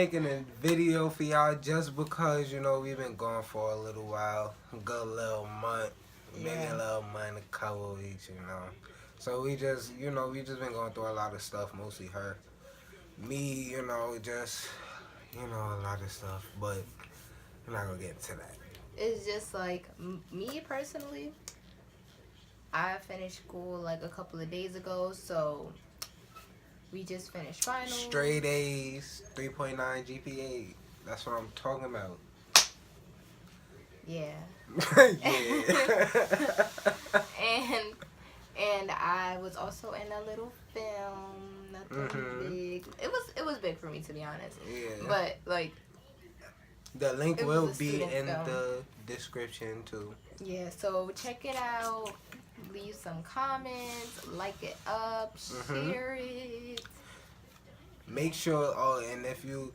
making a video for y'all just because, you know, we've been gone for a little while. A good little month. Maybe a little month, a couple weeks, you know. So we just, you know, we just been going through a lot of stuff, mostly her. Me, you know, just, you know, a lot of stuff. But I'm not going to get into that. It's just like, me personally, I finished school like a couple of days ago, so we just finished finals. Straight A's, 3.9 GPA. That's what I'm talking about. Yeah. Yeah. and I was also in a little film. Nothing big. It was big for me, to be honest. Yeah. But like, the link will be in film. the description too. Yeah, so check it out. Leave some comments, like it up, share it. Make sure. Oh, and if you're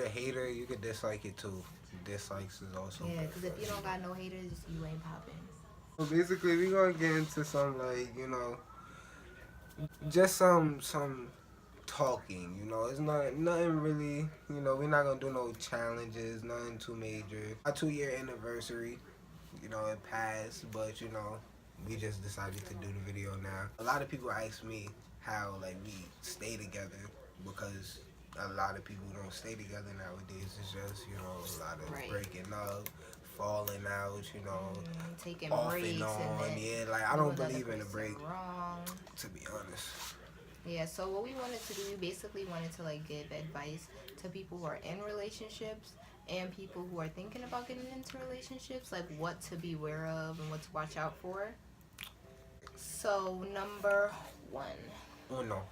a hater, you could dislike it too. Dislikes is also. Yeah, because if you don't got no haters, you ain't popping. So basically, we gonna get into some, like, you know, just some talking. You know, it's not nothing really. You know, we're not gonna do no challenges, nothing too major. Our 2-year anniversary. You know, it passed, but you know, we just decided to do the video now. A lot of people ask me how, like, we stay together, because a lot of people don't stay together nowadays. It's just, you know, a lot of breaking up, falling out, you know, taking off breaks and on. and Yeah, like, I don't believe in a break, wrong. to be honest. Yeah, so what we wanted to do, we basically wanted to like give advice to people who are in relationships and people who are thinking about getting into relationships, like what to be aware of and what to watch out for. So number 1, Uno.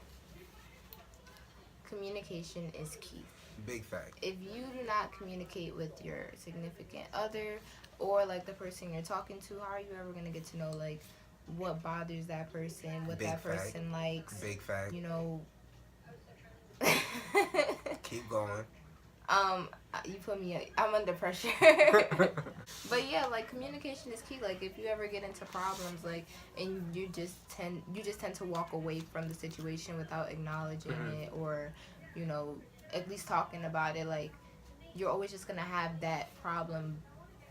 communication is key. Big fact. If you do not communicate with your significant other or like the person you're talking to, how are you ever going to get to know like what bothers that person, what Big that person fact. likes? Big fact. You know. Keep going. You put me, I'm under pressure. But yeah, like communication is key. Like if you ever get into problems, like, and you just tend to walk away from the situation without acknowledging it, or, you know, at least talking about it, like you're always just gonna have that problem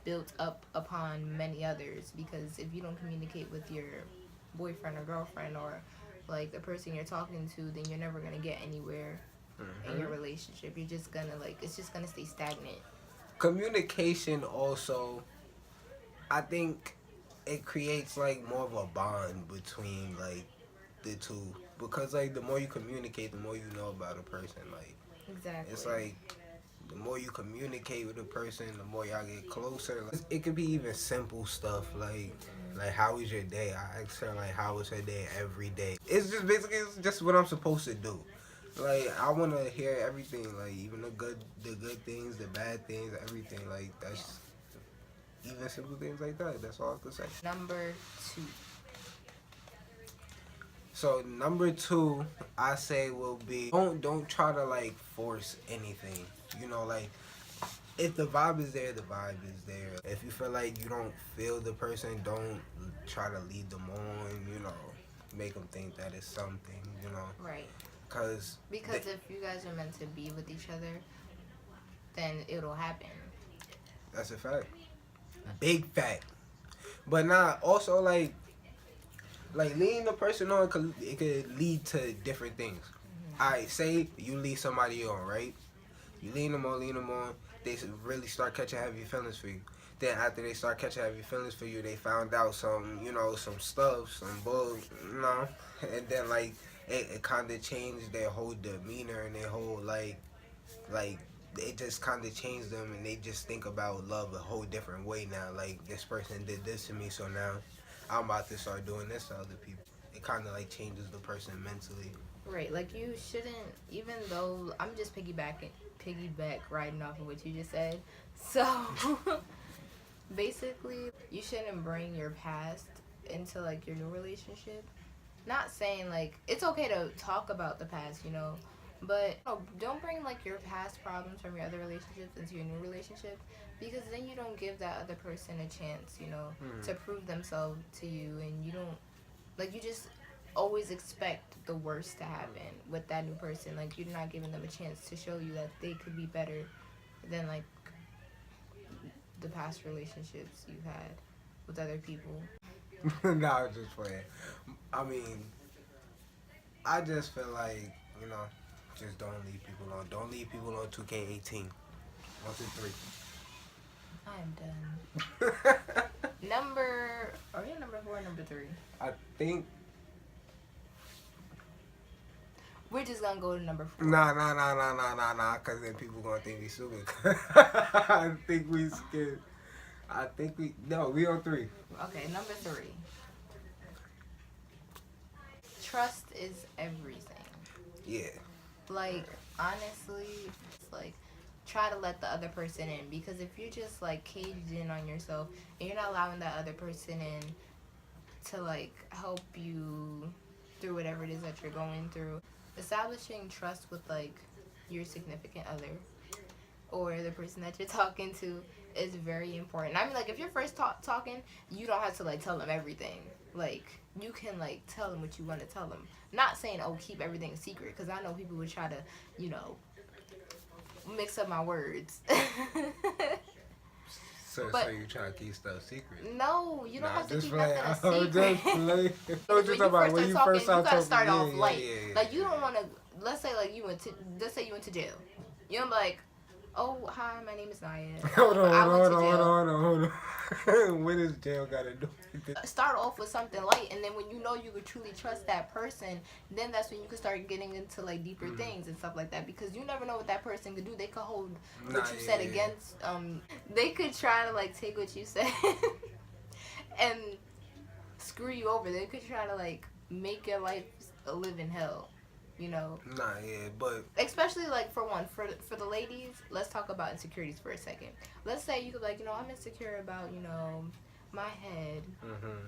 built up upon many others, because if you don't communicate with your boyfriend or girlfriend or like the person you're talking to, then you're never gonna get anywhere in your relationship. You're just gonna like, it's just gonna stay stagnant. Communication also, I think it creates like more of a bond between like the two, because like the more you communicate, the more you know about a person. Like, Exactly. it's like the more you communicate with a person, the more y'all get closer. Like, it could be even simple stuff like how was your day? I ask her like how was her day every day. It's just basically, it's just what I'm supposed to do. Like, I want to hear everything, like even the good things, the bad things, everything. Like, that's even simple things like that. That's all I can say. Number 2. So number 2, I say will be, don't try to like force anything. You know, like if the vibe is there, the vibe is there. If you feel like you don't feel the person, don't try to lead them on. You know, make them think that it's something. You know, Right. because if you guys are meant to be with each other, then it'll happen. That's a fact. Big fact. But not also like leading the person on, it could lead to different things. Alright, say you lead somebody on, right? You lead them on, they really start catching heavy feelings for you. Then after they start catching heavy feelings for you, they found out some, you know, some stuff, some bull, you know, and then like it kind of changed their whole demeanor and their whole like it just kind of changed them, and they just think about love a whole different way now. Like, this person did this to me, so now I'm about to start doing this to other people. It kind of like changes the person mentally. Right. Like you shouldn't, even though I'm just piggyback riding off of what you just said. So basically, you shouldn't bring your past into like your new relationship. Not saying like it's okay to talk about the past, you know, but don't bring like your past problems from your other relationships into your new relationship, because then you don't give that other person a chance, you know, to prove themselves to you, and you don't, like, you just always expect the worst to happen with that new person. Like, you're not giving them a chance to show you that they could be better than like the past relationships you've had with other people. Nah, I was just playing. I mean, I just feel like, you know, just don't leave people alone. Don't leave people on 2K18. 1, 2, 3. I am done. Are we on number 4 or number 3? I think. We're just gonna go to number 4. Nah, cause then people gonna think we stupid. I think we scared. No, we on 3. Okay, number 3. Trust is everything. Yeah. Like, honestly, it's like, try to let the other person in, because if you're just like caged in on yourself and you're not allowing that other person in to like help you through whatever it is that you're going through, establishing trust with like your significant other or the person that you're talking to is very important. I mean, like, if you're first talking, you don't have to like tell them everything. Like, you can like tell them what you want to tell them. Not saying, oh, keep everything secret, because I know people would try to, you know, mix up my words. So you trying to keep stuff secret? No, you don't have to keep nothing a I'm secret. just playing. When you first start talking, you gotta start off yeah, light. yeah. Like, you don't want to. Let's say like let's say you went to jail. You don't be like, oh, hi, my name is Naya. Hold I went to jail. on. What does jail gotta do with this? Start off with something light, and then when you know you could truly trust that person, then that's when you can start getting into like deeper things and stuff like that, because you never know what that person could do. They could hold what you said against. They could try to like take what you said and screw you over. They could try to like make your life a living hell. You know. Nah, yeah, but especially like for the ladies, let's talk about insecurities for a second. Let's say you could like, you know, I'm insecure about, you know, my head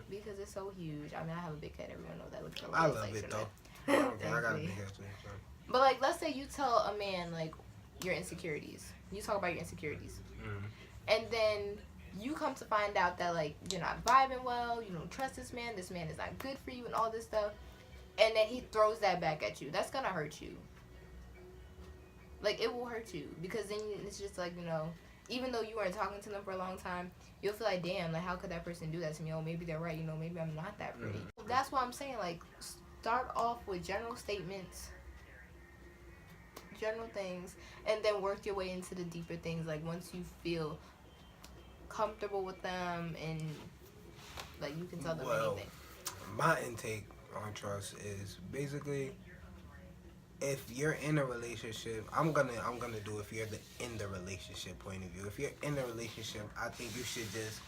because it's so huge. I mean, I have a big head. Everyone knows that. Looks so I love it though. I got a big head too. So. But like, let's say you tell a man like your insecurities. You talk about your insecurities, and then you come to find out that like you're not vibing well. You don't trust this man. This man is not good for you, and all this stuff. And then he throws that back at you. That's gonna hurt you. Like, it will hurt you, because then it's just like, you know, even though you weren't talking to them for a long time, you'll feel like, damn, like, how could that person do that to me? Oh, maybe they're right. You know, maybe I'm not that pretty. That's what I'm saying. Like, start off with general statements, general things, and then work your way into the deeper things. Like, once you feel comfortable with them and like you can tell them anything. My intake on trust is basically, if you're in a relationship, I'm gonna do if you're in the relationship point of view. If you're in a relationship, I think you should just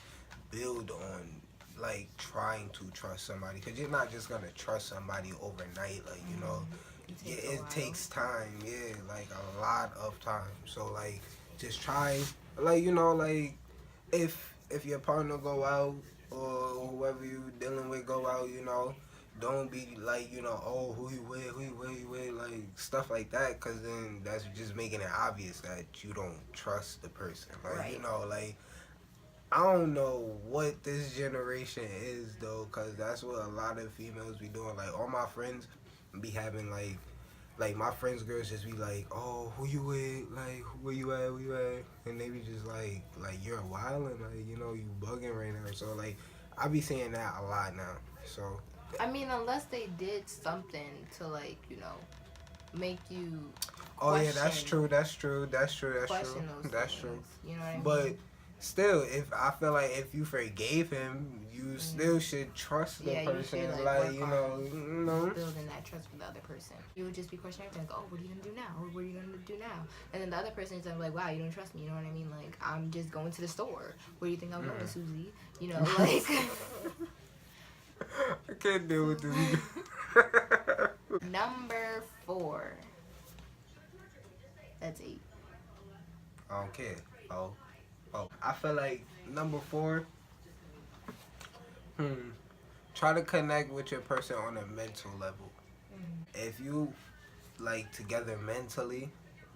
build on like trying to trust somebody, because you're not just gonna trust somebody overnight. Like, you know, it takes time. Yeah, like a lot of time. So like, just try. Like, you know, like if your partner go out or whoever you dealing with go out, you know. Don't be like, you know, oh, who you with, like, stuff like that, because then that's just making it obvious that you don't trust the person. Like, you know, like, I don't know what this generation is, though, because that's what a lot of females be doing. Like, all my friends be having, like my friends' girls just be like, oh, who you with, like, where you at, and they be just like, you're wildin', like, you know, you bugging right now. So, like, I be saying that a lot now, so... I mean, unless they did something to, like, you know, make you yeah, that's true. Question That's those true. things, you know what I mean? But still, if I feel like if you forgave him, you still should trust the person. You should, like you know, building that trust with the other person. You would just be questioning everything, like, oh, what are you gonna do now? What are you gonna do now? And then the other person is like, wow, you don't trust me. You know what I mean? Like, I'm just going to the store. Where do you think I'm going, Susie? You know, like. I can't deal with this. Number 4. That's 8. I don't care. Oh. I feel like number 4. Try to connect with your person on a mental level. If you like together mentally,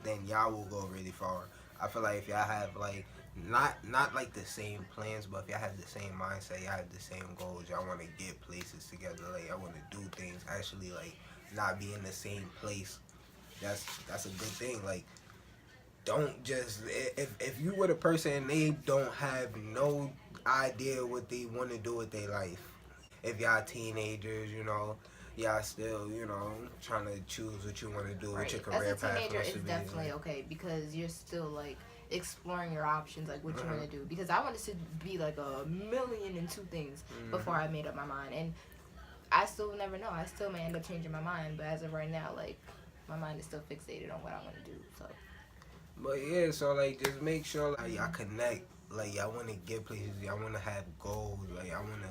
then y'all will go really far. I feel like if y'all have like not like the same plans, but if y'all have the same mindset, y'all have the same goals, y'all want to get places together, like y'all want to do things, actually like not be in the same place. That's a good thing. Like don't just if you with a person and they don't have no idea what they want to do with their life. If y'all teenagers, y'all still, trying to choose what you want to do, what Right. your As career a path teenager, wants to it's be. definitely okay because you're still like exploring your options, like what you want Mhm. to do. Because I wanted to be like a million and two things before I made up my mind, and I still never know. I still may end up changing my mind, but as of right now, like my mind is still fixated on what I want to do. So. But yeah, so like just make sure like y'all connect, like y'all want to get places, y'all want to have goals, like y'all want to,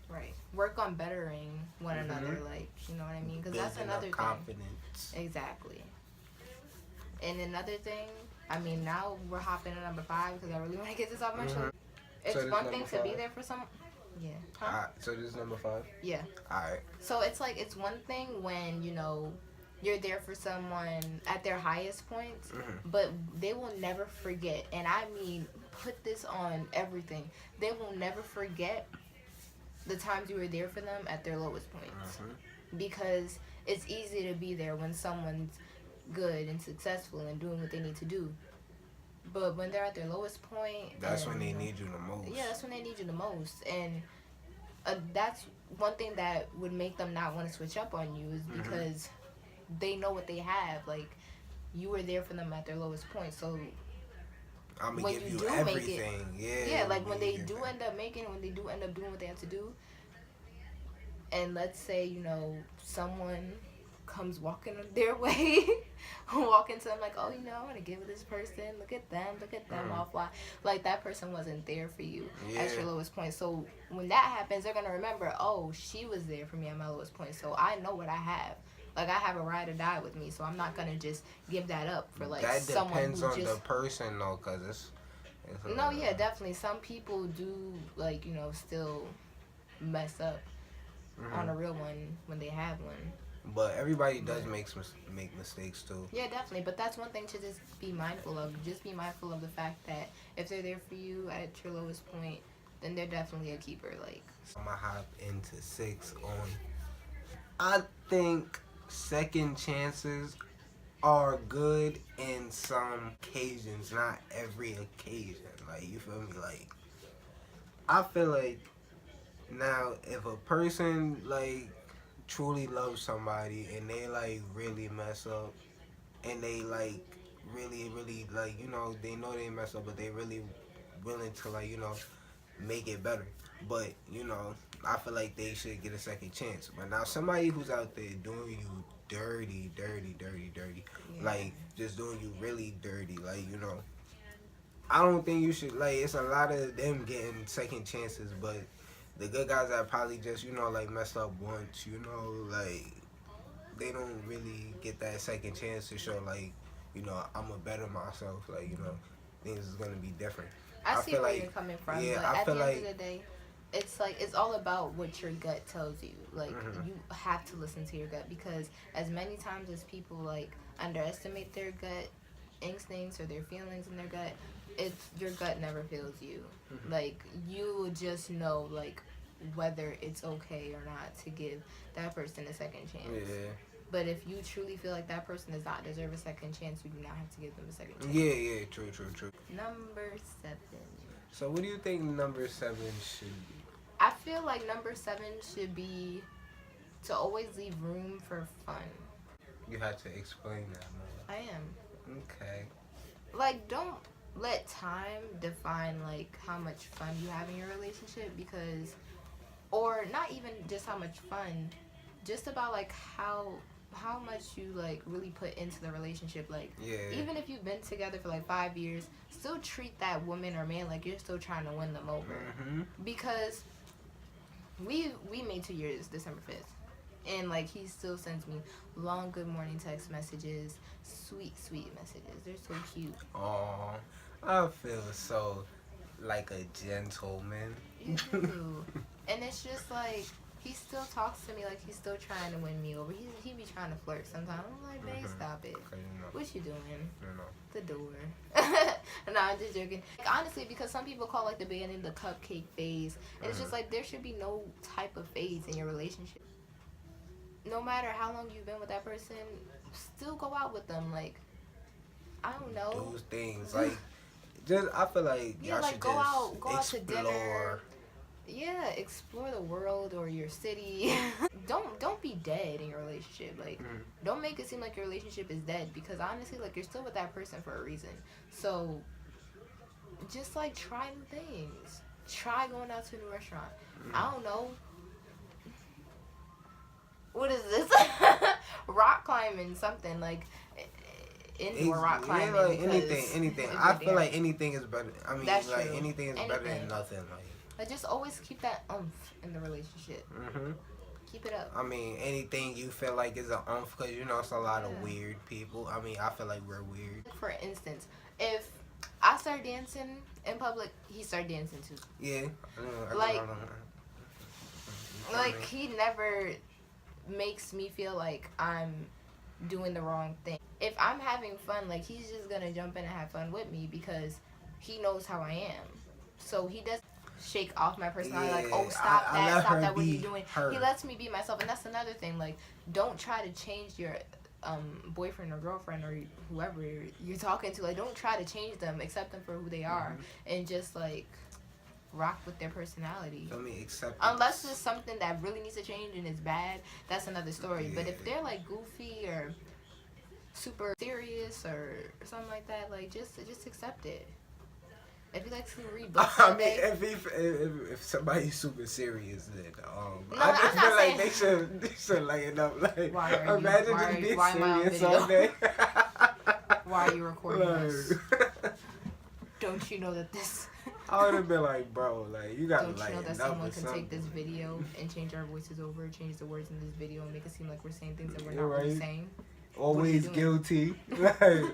Right. Work on bettering one another, Mhm. like, you know what I mean? Because that's building another up thing. confidence. Exactly. And another thing, I mean, now we're hopping to number 5 because I really want to get this off my shoulder. So It's this one number thing to be 5. there for someone. Yeah. Huh? Alright, so this is number 5. Yeah. Alright. So it's like, it's one thing when, you're there for someone at their highest points, but they will never forget. And I mean, put this on everything. They will never forget the times you were there for them at their lowest points. Because it's easy to be there when someone's good and successful and doing what they need to do. But when they're at their lowest point, That's and, when they need you the most. yeah, that's when they need you the most. And that's one thing that would make them not want to switch up on you is because they know what they have. Like, you were there for them at their lowest point. So I'm gonna when give you you do everything. make it, yeah, like when they do everything. end up making, when they do end up doing what they have to do, and let's say someone comes walking their way, walking to them like, oh, I want to give this person, look at them, all fly. Like that person wasn't there for you at your lowest point. So when that happens, they're gonna remember, oh, she was there for me at my lowest point. So I know what I have. Like I have a ride or die with me. So I'm not gonna just give that up for like That someone depends who on just. the person though, cause it's No, yeah, definitely. Some people do like still mess up on a real one when they have one. But everybody does make mistakes too. Yeah, definitely. But that's one thing to just be mindful of. Just be mindful of the fact that if they're there for you at your lowest point, then they're definitely a keeper. Like, I'm gonna hop into 6 on. I think second chances are good in some occasions, not every occasion. Like you feel me? Like I feel like now if a person like truly loves somebody and they like really mess up and they like really like they know they mess up but they really willing to like make it better, but I feel like they should get a second chance. But now somebody who's out there doing you dirty, yeah. like just doing you really dirty, like I don't think you should, like, it's a lot of them getting second chances, but the good guys that probably just like messed up once, like they don't really get that second chance to show like I'm a better myself, like things is gonna be different. I I see feel where like you're coming from, yeah, but I at feel the end like of the day, it's like it's all about what your gut tells you. Like you have to listen to your gut because as many times as people like underestimate their gut instincts or their feelings in their gut, it's your gut never fails you. Like you just know like whether it's okay or not to give that person a second chance. yeah. But if you truly feel like that person does not deserve a second chance, you do not have to give them a second chance. Yeah, true. Number 7. So what do you think number 7 should be? I feel like number 7 should be to always leave room for fun. You had to explain that more. I am. Okay. Like, don't let time define, like, how much fun you have in your relationship because, or not even just how much fun, just about, like, how much you, like, really put into the relationship. Like, even if you've been together for, like, 5 years, still treat that woman or man like you're still trying to win them over. Because we made 2 years December 5th. And, like, he still sends me long good morning text messages, sweet messages. They're so cute. Oh, I feel so like a gentleman. You do. And it's just, like, he still talks to me like he's still trying to win me over. He be trying to flirt sometimes. I'm like, babe, stop it. Okay, you know. What you doing? No. The door. No, I'm just joking. Like, honestly, because some people call like the beginning the cupcake phase, and it's just like there should be no type of phase in your relationship. No matter how long you've been with that person, still go out with them. Like, I don't know. Those things, like, just I feel like Yeah, y'all like should go just out to dinner. explore. Yeah, explore the world or your city. Don't be dead in your relationship. Like, don't make it seem like your relationship is dead, because honestly, like, you're still with that person for a reason. So just like try new things. Try going out to a new restaurant. I don't know. What is this? Rock climbing, something like indoor rock climbing. Yeah, like anything. I feel like anything is better. I mean, That's like true. anything is better than nothing. Like just always keep that oomph in the relationship. Keep it up. I mean, anything you feel like is an oomph, because you know it's a lot of weird people. I mean, I feel like we're weird. For instance, if I start dancing in public, he start dancing too. Yeah. Like he never makes me feel like I'm doing the wrong thing. If I'm having fun, like he's just gonna jump in and have fun with me because he knows how I am. So he doesn't shake off my personality like, oh, stop that, what are you doing? He lets me be myself, and that's another thing. Like, don't try to change your boyfriend or girlfriend or whoever you're talking to. Like, don't try to change them, accept them for who they are, and just like rock with their personality. Let me accept. Unless it's something that really needs to change and is bad, that's another story. But if they're like goofy or super serious or something like that, like just accept it. If he likes to read books, I mean, if somebody's super serious, then no, I just feel like saying... they should lighten up. Like, imagine just being serious all day. Why are you recording this? Don't you know that this? I would have been like, bro, like you gotta lighten up. Don't you know that someone can something. take this video and change our voices over, change the words in this video, and make it seem like we're saying things that we're not really saying? Always guilty. Like, I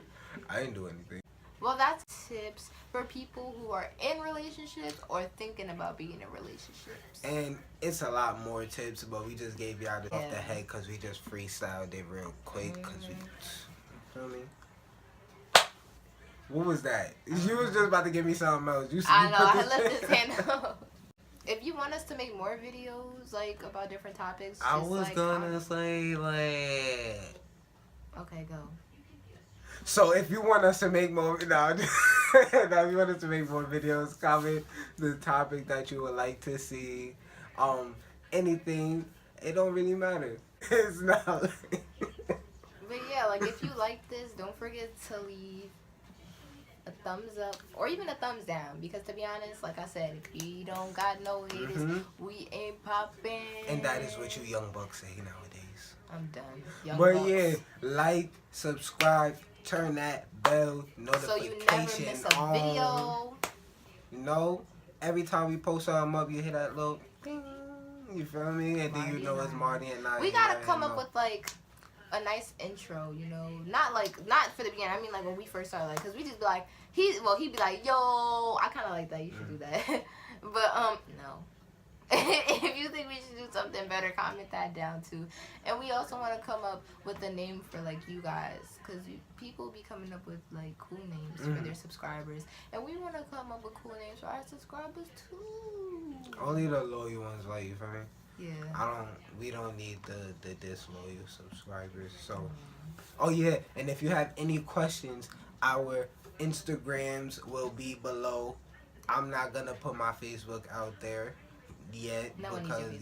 didn't do anything. Well, that's tips for people who are in relationships or thinking about being in relationships. And it's a lot more tips, but we just gave y'all this off the head because we just freestyled it real quick. Because we, feel me? What was that? You was just about to give me something else. I know, I left his hand up. If you want us to make more videos, like, about different topics, I was like, gonna say, like... Okay, go. So if you want us to make more, if you want us to make more videos, comment the topic that you would like to see. Anything, it don't really matter. It's not like... But yeah, like if you like this, don't forget to leave a thumbs up or even a thumbs down, because to be honest, like I said, if you don't got no haters, we ain't popping. And that is what you young bucks say nowadays. I'm done. But yeah, like, subscribe, turn that bell notification so you never miss a video. You know, every time we post something up, you hear that little ding, you feel me? And then you know it's Marty and I. We gotta come up with like a nice intro, you know, not for the beginning. I mean, like when we first started, like, cause we just be like, he'd be like, yo, I kind of like that. You should do that. But no. If you think we should do something better, comment that down too. And we also want to come up with a name for like you guys, because people be coming up with like cool names for their subscribers, and we want to come up with cool names for our subscribers too. Only the loyal ones, like, you feel me? Yeah. We don't need the disloyal subscribers. So, oh yeah, and if you have any questions, our Instagrams will be below. I'm not gonna put my Facebook out there yet because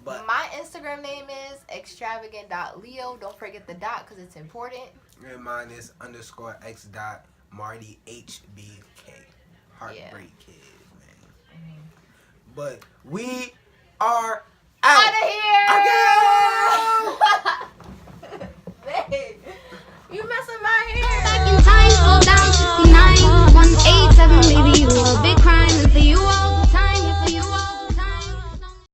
but my Instagram name is extravagant.leo. Don't forget the dot because it's important. And mine is _x.marty HBK. Heartbreak Kid, man. But we are out of here. again.